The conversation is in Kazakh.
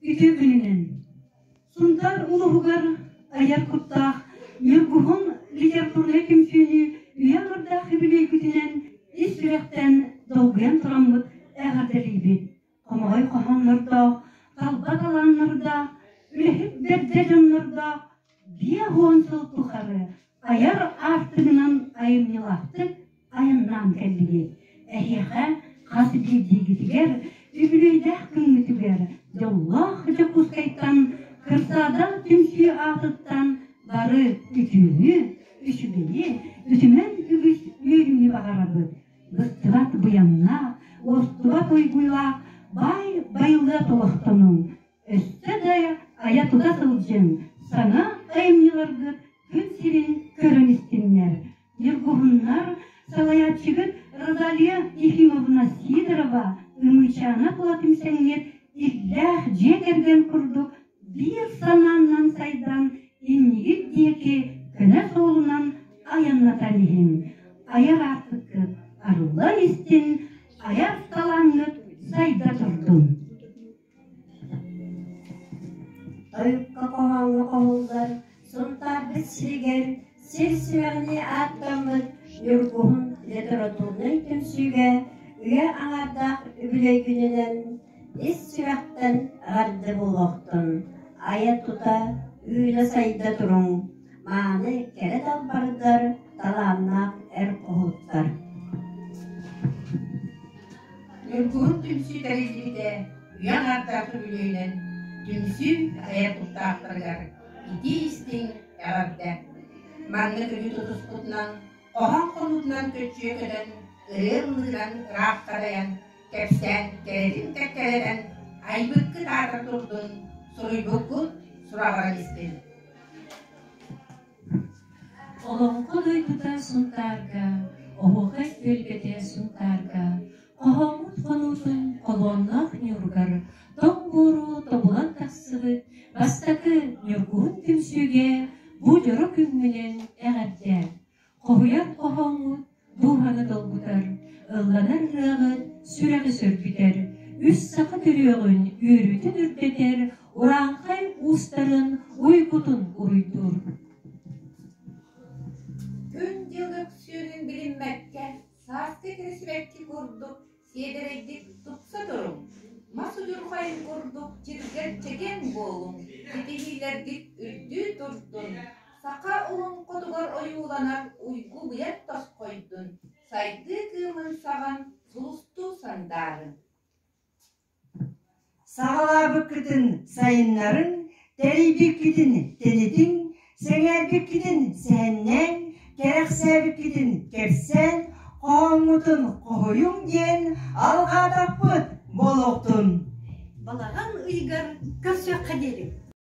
үтө күнүнен. Сунтар улугар аяр куттах Нургуһун литературный көмсүйүнү уягырда хибилей күтүнен исүректен долгуян тураммыт эгардалийбит. Комогой кохоннордо, талбат аланнордо, үлехип бердежоннордо бия хуонсул тухары аяр артыгынан айымнылаптык айыннан келлиги. Эхиха касы дигитигер үбүлөйдах күңүтүгер жоллах жокускайттан кырсада түмсү атыттан бары үтүүнү, үчүгени, үтүмен үгүс үйрүнү багарабыт. Быстыбат буянна, остубат ойгуйла, байылда толохтонун. Өстө дая аятуда сылжын, сана айымныларгыт күн сирин көрөн истиннер. Нургуһуннар салаятчыгыт Розалия Ефимовна Сидорова ымычана тулатымсеңнет иллях жекерген курдук бир сананнан сайдан иннигит диеки көне соолунан аяннаталихин. Аяр артыккыт арулла истин, аяр талаңыт сайда турдун. Тойукка коғаңы коғылдар, сунтар бітсірген, сел-сімәғіне аттамыт, Нургуһун литературный көмсүйге, үйе аңардақ үбілей күнінен, ес сүйәқтен ғарды болуқтын. Ая тута, үйілі сайда тұрың, мағаны кәрі талбардар, таланнақ әр қоғыттар. Нургуһун түмсү тәрелдіде, үйе аңардақ үбілейнен, түмсү ая туттақтыргар, ити истин әрарда. Маңны күні тұтыспұтынан, оған қонутынан көтчүйе көден, ырыр-ырыран раққадаyan, кәпсән, кәретін кәккәлерен, айбыққы тартыр тұрдың, сұрыйбыққыт сұрағар істен. Олонқы дойдыда сұнтарға, оғығай өлбеде сұнтарға, қоғамыт қонутын қолоннақ нүргар, тоң бұру тобылан тақсығыт, бастақы Нургуһун түмсүйге, бұ жоры күнгінен әғәддер. Қоғыяр қоғамыт бұғаны долбутар, ылланар рағыт сүрәғі сөрбітер, үс сақы түріғын үйрүтін үрдетер, уранқай ұстарын ойгутын ұруйдур. Күн жылдық сүйінің білінмәкке, састы кірісімәкке көрдік, седерейдік тұтса тұрым. Масу жүрқайын көрдік, жиргер чеген болың, жетегейлердік үрді тұрдың. Сақа ұлың қотығар ойуланар, ұйғы бұят тас қойдың. Сайды кымын саған сұлысту сандарын. Сағалар бүккітін сайынларын, тәрей бүккітін тәнетін, сәңәр бүккітін сәннен, кәрәқсә бүккітін кәпсән, қоңытын қойың ден, алға таппыт болуқтын. Балаған ұйғар көсі қадеріп.